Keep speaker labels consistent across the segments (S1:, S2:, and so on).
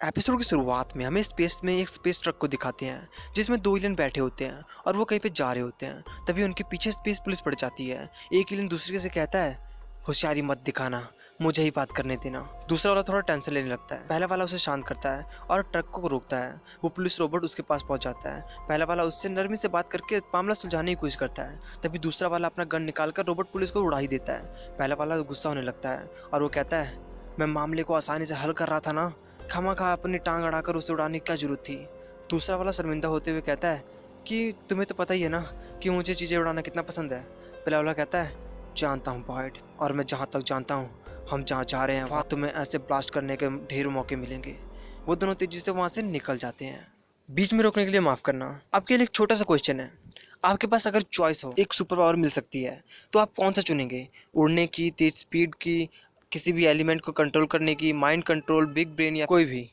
S1: Episode की शुरुआत में हमें स्पेस में एक स्पेस ट्रक को दिखाते हैं जिसमें दो एलियन बैठे होते हैं और वो कहीं पे जा रहे होते हैं। तभी उनके पीछे स्पेस पुलिस पड़ जाती है। एक एलियन दूसरे से कहता है, होशियारी मत दिखाना, मुझे ही बात करने देना। दूसरा वाला थोड़ा टेंशन लेने लगता है। पहला वाला उसे शांत करता है और ट्रक को रोकता है। वो पुलिस रोबोट उसके पास पहुंच जाता है। पहला वाला उससे नरमी से बात करके मामला सुलझाने की कोशिश करता है। तभी दूसरा वाला अपना गन निकालकर रोबोट पुलिस को उड़ा ही देता है। पहला वाला गुस्सा होने लगता है और वो कहता है, मैं मामले को आसानी से हल कर रहा था ना, खामखा अपनी टांग अड़ाकर उसे उड़ाने की क्या जरूरत थी। दूसरा वाला शर्मिंदा होते हुए कहता है कि तुम्हें तो पता ही है ना कि मुझे चीज़ें उड़ाना कितना पसंद है। पहला वाला कहता है, जानता हूँ बॉयड, और मैं जहाँ तक जानता हूँ हम जहाँ जा रहे हैं वहाँ तुम्हें ऐसे ब्लास्ट करने के ढेरों मौके मिलेंगे। वो दोनों तेजी से वहाँ से निकल जाते हैं। बीच में रोकने के लिए माफ़ करना, आपके लिए एक छोटा सा क्वेश्चन है। आपके पास अगर चॉइस हो, एक सुपर पावर मिल सकती है, तो आप कौन सा चुनेंगे? उड़ने की, तेज स्पीड की, किसी भी एलिमेंट को कंट्रोल करने की, माइंड कंट्रोल, बिग ब्रेन, या कोई भी?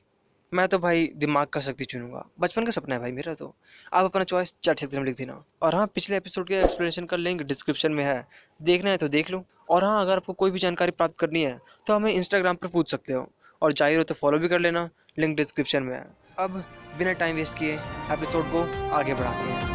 S1: मैं तो भाई दिमाग का शक्ति चुनूंगा। बचपन का सपना है भाई मेरा। तो आप अपना चॉइस चैट सेक्शन में लिख देना। और हाँ, पिछले एपिसोड के एक्सप्लेनेशन का लिंक डिस्क्रिप्शन में है, देखना है तो देख लो। और हाँ, अगर आपको कोई भी जानकारी प्राप्त करनी है तो हमें इंस्टाग्राम पर पूछ सकते हो, और चाहिए हो तो फॉलो भी कर लेना, लिंक डिस्क्रिप्शन में है। अब बिना टाइम वेस्ट किए एपिसोड को आगे बढ़ाते हैं।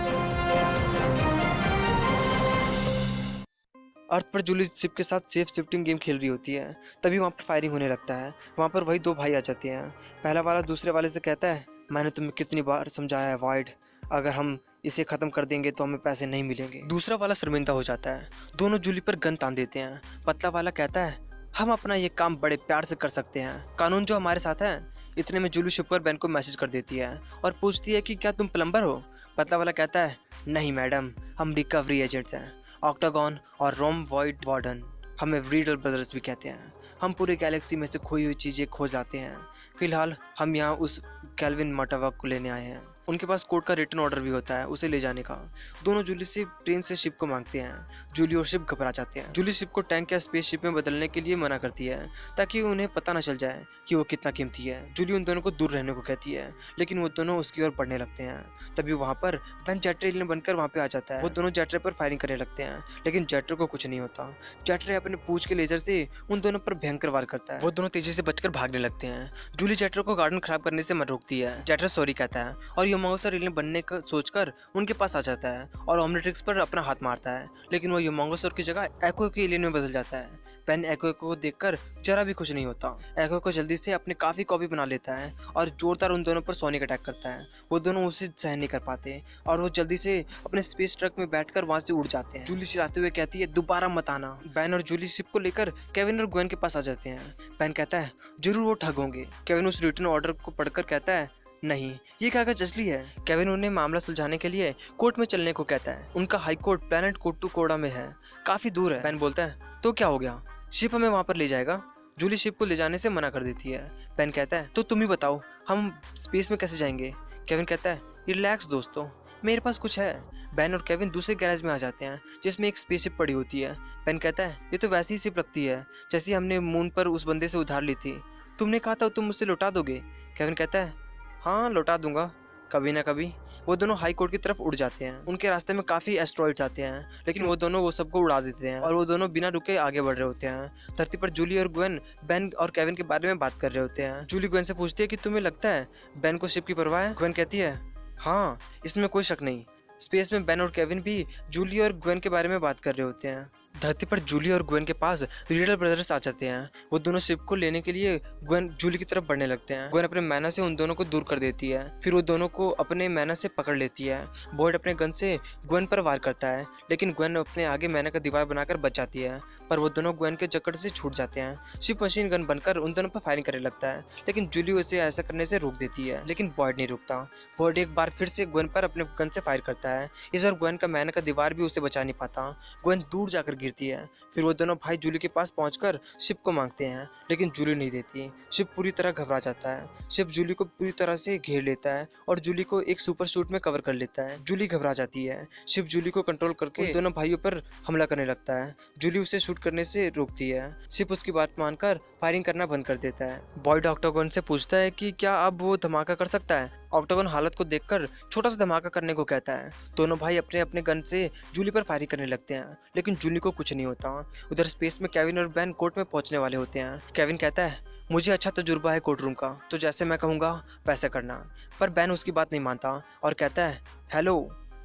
S1: अर्थ पर जूली शिप के साथ सेफ शिफ्टिंग गेम खेल रही होती है। तभी वहाँ पर फायरिंग होने लगता है। वहाँ पर वही दो भाई आ जाते हैं। पहला वाला दूसरे वाले से कहता है, मैंने तुम्हें कितनी बार समझाया है वॉइड, अगर हम इसे ख़त्म कर देंगे तो हमें पैसे नहीं मिलेंगे। दूसरा वाला शर्मिंदा हो जाता है। दोनों जूली पर गन तान देते हैं। पतला वाला कहता है, हम अपना ये काम बड़े प्यार से कर सकते हैं, कानून जो हमारे साथ है। इतने में जूली शिप पर बैन को मैसेज कर देती है और पूछती है कि क्या तुम प्लम्बर हो? पतला वाला कहता है, नहीं मैडम, हम रिकवरी एजेंट्स हैं, ऑक्टागन और रोम वॉइड वार्डन, हमें रीडल ब्रदर्स भी कहते हैं। हम पूरे गैलेक्सी में से खोई हुई चीज़ें खोज लाते हैं। फिलहाल हम यहाँ उस कैल्विन मटावा को लेने आए हैं। उनके पास कोर्ट का रिटर्न ऑर्डर भी होता है उसे ले जाने का। दोनों जूली से प्रेम से शिप को मांगते हैं। जूली और शिप घबरा जाते हैं। जूली शिप को टैंक या स्पेस शिप में बदलने के लिए मना करती है ताकि उन्हें पता न चल जाए कि वो कितना कीमती है। जूली उन दोनों को दूर रहने को कहती है, लेकिन वो दोनों उसकी ओर बढ़ने लगते हैं। तभी वहाँ पर बैन जेट्रे एलियन बनकर वहाँ पे आ जाता है। वो दोनों जेट्रे पर फायरिंग करने लगते हैं, लेकिन जेट्रे को कुछ नहीं होता। जेट्रे अपने पूंछ के लेजर से उन दोनों पर भयंकर वार करता है। वो दोनों तेजी से बचकर भागने लगते हैं। जूली जेट्रे को गार्डन खराब करने से मत रोकती है। जेट्रे सॉरी कहता है और यूमोंगस एलियन बनने का सोचकर उनके पास आ जाता है और ओमनिट्रिक्स पर अपना हाथ मारता है, लेकिन वो यूमोंगस की जगह एको के एलियन में बदल जाता है। पेन एको को देखकर जरा भी खुश नहीं होता। एको को जल्दी से अपने काफी कॉपी बना लेता है और जोरदार उन दोनों पर सोनिक अटैक करता है। वो दोनों उसे सहन नहीं कर पाते और वो जल्दी से अपने स्पेस ट्रक में बैठकर वहां से उड़ जाते हैं। जूली चिल्लाते हुए कहती है, दोबारा मत आना। बैन और जूली शिप को लेकर केविन और ग्वेन के पास आ जाते हैं। बैन कहता है, जरूर वो ठग होंगे। केविन उस रिटर्न ऑर्डर को पढ़कर कहता है, नहीं, ये कागज असली है। केविन उन्हें मामला सुलझाने के लिए कोर्ट में चलने को कहता है। उनका हाई कोर्ट प्लैनेट कोट्टू कोड़ा में है, काफी दूर है। बैन बोलता है, तो क्या हो गया, शिप हमें वहां पर ले जाएगा। जूली शिप को ले जाने से मना कर देती है। बैन कहता है, तो तुम ही बताओ हम स्पेस में कैसे जाएंगे। केविन कहता है, रिलैक्स दोस्तों, मेरे पास कुछ है। बैन और केविन दूसरे गैरेज में आ जाते हैं जिसमें एक स्पेसशिप पड़ी होती है। बैन कहता है, ये तो वैसी ही शिप लगती है जैसी हमने मून पर उस बंदे से उधार ली थी। तुमने कहा था तुम मुझसे लौटा दोगे। केविन कहता है, हाँ लौटा दूंगा, कभी ना कभी। वो दोनों हाई कोर्ट की तरफ उड़ जाते हैं। उनके रास्ते में काफी एस्ट्रॉइड्स आते हैं, लेकिन वो दोनों वो सबको उड़ा देते हैं और वो दोनों बिना रुके आगे बढ़ रहे होते हैं। धरती पर जूली और ग्वेन बेन और केविन के बारे में बात कर रहे होते हैं। जूली ग्वेन से पूछती है कि तुम्हें लगता है बेन को शिप की परवाह है। ग्वेन कहती है, हाँ, इसमें कोई शक नहीं। स्पेस में बेन और केविन भी जूली और ग्वेन के बारे में बात कर रहे होते हैं। धरती पर जूली और ग्वेन के पास रीडल ब्रदर्स आ जाते हैं। वो दोनों शिप को लेने के लिए ग्वेन जूली की तरफ बढ़ने लगते हैं। ग्वेन अपने मैना से उन दोनों को दूर कर देती है। फिर वो दोनों को अपने मैना से पकड़ लेती है। बॉयड अपने गन से ग्वेन पर वार करता है, लेकिन ग्वेन अपने आगे मैना का दीवार बनाकर बच जाती है, पर वो दोनों ग्वेन के जकड़ से छूट जाते हैं। शिप मशीन गन बनकर उन दोनों पर फायरिंग करने लगता है, लेकिन जूली उसे ऐसा करने से रोक देती है, लेकिन बॉयड नहीं रुकता। बॉयड एक बार फिर से ग्वेन पर अपने गन से फायर करता है। इस बार ग्वेन का मैना का दीवार भी उसे बचा नहीं पाता। ग्वेन दूर जाकर गिरती है। फिर वो दोनों भाई जूली के पास पहुंचकर शिप को मांगते हैं, लेकिन जूली नहीं देती। शिप पूरी तरह घबरा जाता है। शिप जूली को पूरी तरह से घेर लेता है और जूली को एक सुपर सूट में कवर कर लेता है। जूली घबरा जाती है। शिप जूली को कंट्रोल करके दोनों भाइयों पर हमला करने लगता है। जूली उसे शूट करने से रोकती है। शिप उसकी बात मानकर फायरिंग करना बंद कर देता है। बॉयड ऑक्टागन से पूछता है कि क्या अब वो धमाका कर सकता है। ऑक्टागन हालत को देखकर छोटा सा धमाका करने को कहता है। दोनों भाई अपने अपने गन से जूली पर फायरिंग करने लगते हैं, लेकिन जूली को कुछ नहीं होता। उधर स्पेस में केविन और बैन कोर्ट में पहुंचने वाले होते हैं। केविन कहता है, मुझे अच्छा तजुर्बा है कोर्ट रूम का, तो जैसे मैं कहूँगा वैसे करना। पर बैन उसकी बात नहीं मानता और कहता है, हेलो,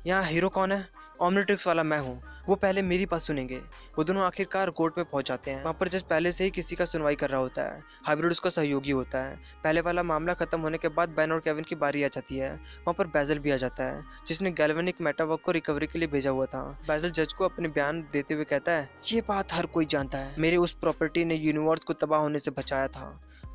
S1: यहाँ हीरो कौन है? ओमनिट्रिक्स वाला मैं हूँ। वो पहले मेरी बात सुनेंगे। वो दोनों आखिरकार कोर्ट में पहुंच जाते हैं। वहाँ पर जज पहले से ही किसी का सुनवाई कर रहा होता है। हाइब्रिड उसका सहयोगी होता है। पहले वाला मामला खत्म होने के बाद बैन और केविन की बारी आ जाती है। वहाँ पर बैजल भी आ जाता है, जिसने गैल्वेनिक मेटावर्क को रिकवरी के लिए भेजा हुआ था। बैजल जज को अपने बयान देते हुए कहता है, ये बात हर कोई जानता है, मेरे उस प्रॉपर्टी ने यूनिवर्स को तबाह होने से बचाया था,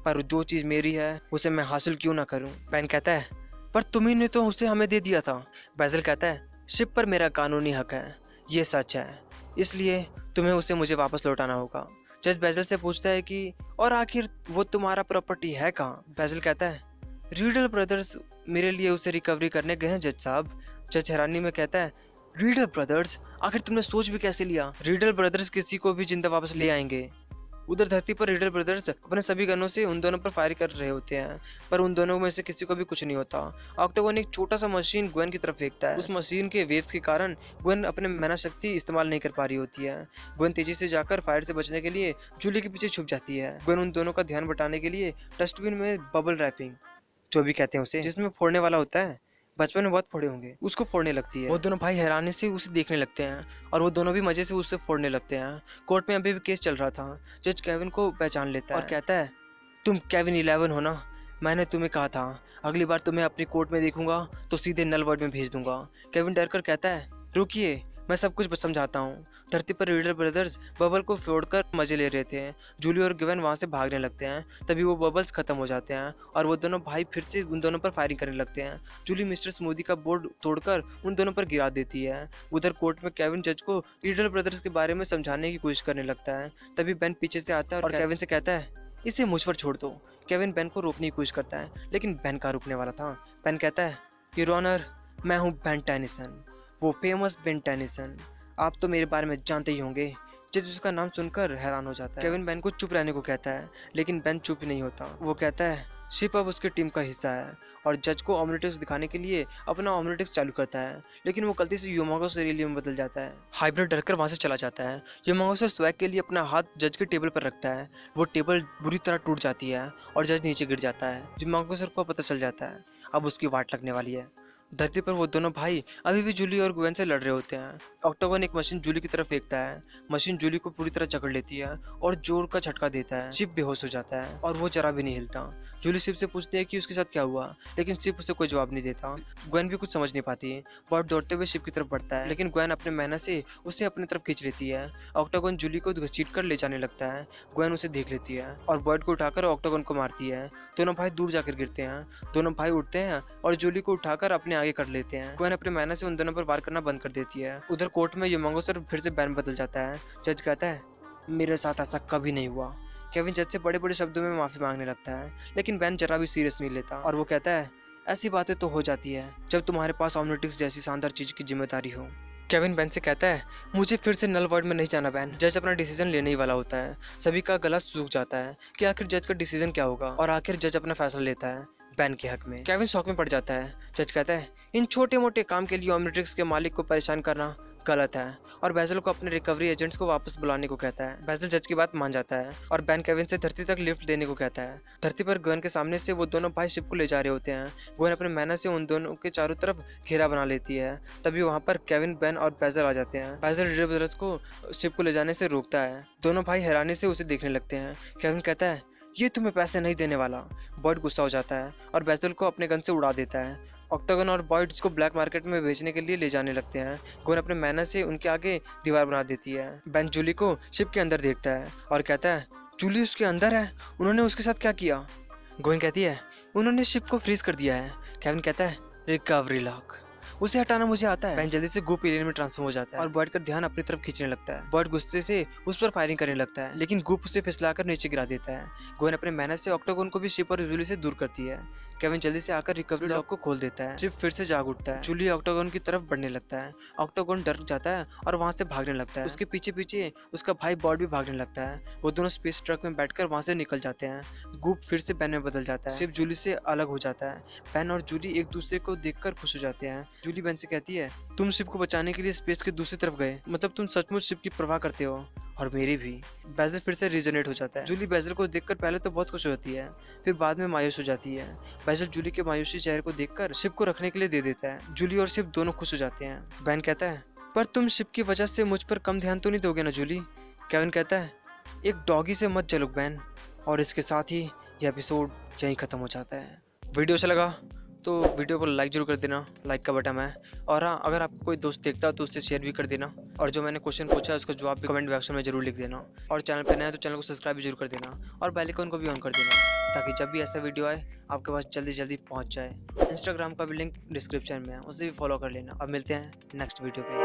S1: पर जो चीज़ मेरी है उसे मैं हासिल क्यों ना करूँ। बैन कहता है, पर तुम्ही ने तो उसे हमें दे दिया था। बैजल कहता है, शिप पर मेरा कानूनी हक है, ये सच है, इसलिए तुम्हें उसे मुझे वापस लौटाना होगा। जज बैजल से पूछता है कि और आखिर वो तुम्हारा प्रॉपर्टी है कहाँ? बैजल कहता है, रीडल ब्रदर्स मेरे लिए उसे रिकवरी करने गए हैं जज साहब। जज हैरानी में कहता है, रीडल ब्रदर्स? आखिर तुमने सोच भी कैसे लिया? रीडल ब्रदर्स किसी को भी जिंदा वापस ले आएंगे। उधर धरती पर रीडल ब्रदर्स अपने सभी गनों से उन दोनों पर फायर कर रहे होते हैं, पर उन दोनों में से किसी को भी कुछ नहीं होता। ऑक्टागोन एक छोटा सा मशीन ग्वेन की तरफ फेंकता है। उस मशीन के वेव्स के कारण ग्वेन अपने मैना शक्ति इस्तेमाल नहीं कर पा रही होती है। ग्वेन तेजी से जाकर फायर से बचने के लिए जूली के पीछे छुप जाती है। ग्वेन उन दोनों का ध्यान बटाने के लिए डस्टबिन में बबल रैपिंग, जो भी कहते हैं उसे, जिसमें फोड़ने वाला होता है, बचपन में बहुत फोड़े होंगे, उसको फोड़ने लगती है। वो दोनों भाई हैरानी से उसे देखने लगते हैं और वो दोनों भी मजे से उसे फोड़ने लगते हैं। कोर्ट में अभी भी केस चल रहा था। जज केविन को पहचान लेता है और कहता है, तुम केविन 11 हो ना? मैंने तुम्हें कहा था अगली बार तुम्हें अपनी कोर्ट में देखूंगा तो सीधे नल वर्ड में भेज दूंगा। केविन डर कर कहता है, रुकिए, मैं सब कुछ समझाता हूँ। धरती पर रीडल ब्रदर्स बबल को फोड़कर मजे ले रहे थे। जूली और गिवन वहाँ से भागने लगते हैं। तभी वो बबल्स खत्म हो जाते हैं और वो दोनों भाई फिर से उन दोनों पर फायरिंग करने लगते हैं। जूली मिस्टर स्मूदी का बोर्ड तोड़कर उन दोनों पर गिरा देती है। उधर कोर्ट में केविन जज को रीडल ब्रदर्स के बारे में समझाने की कोशिश करने लगता है। तभी बेन पीछे से आता है और केविन से कहता है, इसे मुझ पर छोड़ दो। केविन बेन को रोकने की कोशिश करता है, लेकिन बेन कहाँ रुकने वाला था। बेन कहता है, योर ऑनर, मैं हूँ बेन टेनिसन, वो फेमस बेन टेनिसन। आप तो मेरे बारे में जानते ही होंगे। जज उसका नाम सुनकर हैरान हो जाता है। केविन बेन को चुप रहने को कहता है, लेकिन बेन चुप नहीं होता। वो कहता है, शिप अब उसकी टीम का हिस्सा है और जज को ओमनिट्रिक्स दिखाने के लिए अपना ओमनिट्रिक्स चालू करता है, लेकिन वो गलती से यूमागोस एरिलियम में बदल जाता है। हाइब्रिड डरकर वहां से चला जाता है। यूमागोस स्वैग के लिए अपना हाथ जज के टेबल पर रखता है। वो टेबल बुरी तरह टूट जाती है और जज नीचे गिर जाता है। यूमागोस को पता चल जाता है अब उसकी वाट लगने वाली है। धरती पर वो दोनों भाई अभी भी जूली और ग्वेन से लड़ रहे होते हैं। ऑक्टागोन एक मशीन जूली की तरफ फेंकता है। मशीन जूली को पूरी तरह जकड़ लेती है और जोर का झटका देता है। शिप बेहोश हो जाता है और वो जरा भी नहीं हिलता। जूली शिप से पूछती है कि उसके साथ क्या हुआ, लेकिन शिप उसे कोई जवाब नहीं देता। ग्वेन भी कुछ समझ नहीं पाती। बॉट दौड़ते हुए शिप की तरफ बढ़ता है, लेकिन ग्वेन अपने मेहनत से उसे अपनी तरफ खींच लेती है। ऑक्टागोन जूली को घसीट कर ले जाने लगता है। ग्वेन उसे देख लेती है और बॉट को उठाकर ऑक्टागोन को मारती है। दोनों भाई दूर जाकर गिरते हैं। दोनों भाई उठते हैं और जूली को उठाकर अपने आगे कर लेते हैं। ग्वेन अपने मेहनत से उन दोनों पर वार करना बंद कर देती है। उधर कोर्ट में यूमागोस फिर से बैन बदल जाता है। जज कहता है, मेरे साथ ऐसा कभी नहीं हुआ। केविन जज से बड़े बड़े शब्दों में माफी मांगने लगता है, लेकिन बैन जरा भी सीरियस नहीं लेता और वो कहता है, ऐसी बातें तो हो जाती है जब तुम्हारे पास ओमनिट्रिक्स जैसी शानदार चीज की जिम्मेदारी हो। केविन बैन से कहता है, मुझे फिर से नल वर्ड में नहीं जाना बैन। जज अपना डिसीजन लेने ही वाला होता है। सभी का गला सूख जाता है कि आखिर जज का डिसीजन क्या होगा और आखिर जज अपना फैसला लेता है बैन के हक में। केविन शॉक में पड़ जाता है। जज कहता है, इन छोटे मोटे काम के लिए ओमनिट्रिक्स के मालिक को परेशान करना गलत है और बैजल को अपने रिकवरी एजेंट्स को वापस बुलाने को कहता है। बैजल जज की बात मान जाता है और बैन केविन से धरती तक लिफ्ट देने को कहता है। धरती पर ग्वेन के सामने से वो दोनों भाई शिप को ले जा रहे होते हैं। ग्वेन अपने मेहनत से उन दोनों के चारों तरफ घेरा बना लेती है। तभी वहाँ पर केविन, बैन और बैजल आ जाते हैं। बैजल रीडल ब्रदर्स को शिप को ले जाने से रोकता है। दोनों भाई हैरानी से उसे देखने लगते हैं। केविन कहता है, ये तुम्हें पैसे नहीं देने वाला। बॉयड गुस्सा हो जाता है और बैजल को अपने गन से उड़ा देता है। ऑक्टागन और बॉयड को ब्लैक मार्केट में बेचने के लिए ले जाने लगते हैं। ग्वेन अपने मेहनत से उनके आगे दीवार बना देती है। बैन जूली को शिप के अंदर देखता है और कहता है, जूली उसके अंदर है, उन्होंने उसके साथ क्या किया? ग्वेन कहती है, उन्होंने शिप को फ्रीज कर दिया है। केविन कहता है, रिकवरी लॉक, उसे हटाना मुझे आता है। बैन जल्दी से गूप एलियन में ट्रांसफॉर्म हो जाता है और बॉयड का ध्यान अपनी तरफ खींचने लगता है। बॉयड गुस्से से उस पर फायरिंग करने लगता है, लेकिन गूप उसे फिसलाकर नीचे गिरा देता है। ग्वेन अपने मेहनत से ऑक्टागोन को भी शिप और जूली से दूर करती है। केविन जल्दी से आकर रिकवरी लॉक को खोल देता है। शिप फिर से जाग उठता है। जूली ऑक्टागोन की तरफ बढ़ने लगता है। ऑक्टागोन डर जाता है और वहां से भागने लगता है। उसके पीछे पीछे उसका भाई बॉयड भी भागने लगता है। वो दोनों स्पेस ट्रक में बैठकर वहां से निकल जाते हैं। गूप फिर से बैन में बदल जाता है। शिप जूली से अलग हो जाता है। बैन और जूली एक दूसरे को देखकर खुश हो जाते हैं। जूली बैन से कहती है, तुम शिप को बचाने के लिए स्पेस के दूसरी तरफ गए, मतलब तुम सचमुच शिप की परवाह करते हो, और मेरी भी। बेजल फिर से रिजोनेट हो जाता है। जूली बेजल को देखकर पहले तो बहुत खुश होती है, फिर बाद में मायूस हो जाती है। बेजल जूली के मायूसी चेहरे को देखकर शिप को रखने के लिए दे देता है। जूली और शिप दोनों खुश हो जाते हैं। बैन कहता है, पर तुम शिप की वजह से मुझ पर कम ध्यान तो नहीं दोगे ना जूली? केविन कहता है, एक डॉगी से मत जलो बैन। और इसके साथ ही यह एपिसोड यहीं खत्म हो जाता है। वीडियो अच्छा लगा तो वीडियो को लाइक जरूर कर देना, लाइक का बटन है। और हाँ, अगर आपको कोई दोस्त देखता है तो उससे शेयर भी कर देना। और जो मैंने क्वेश्चन पूछा है उसका जवाब भी कमेंट बॉक्स में जरूर लिख देना। और चैनल पर नया है तो चैनल को सब्सक्राइब भी जरूर कर देना, और बेल आइकन को भी ऑन कर देना, ताकि जब भी ऐसा वीडियो आए आपके पास जल्दी जल्दी पहुँच जाए। इंस्टाग्राम का भी लिंक डिस्क्रिप्शन में है, उसे भी फॉलो कर लेना। अब मिलते हैं नेक्स्ट वीडियो पे।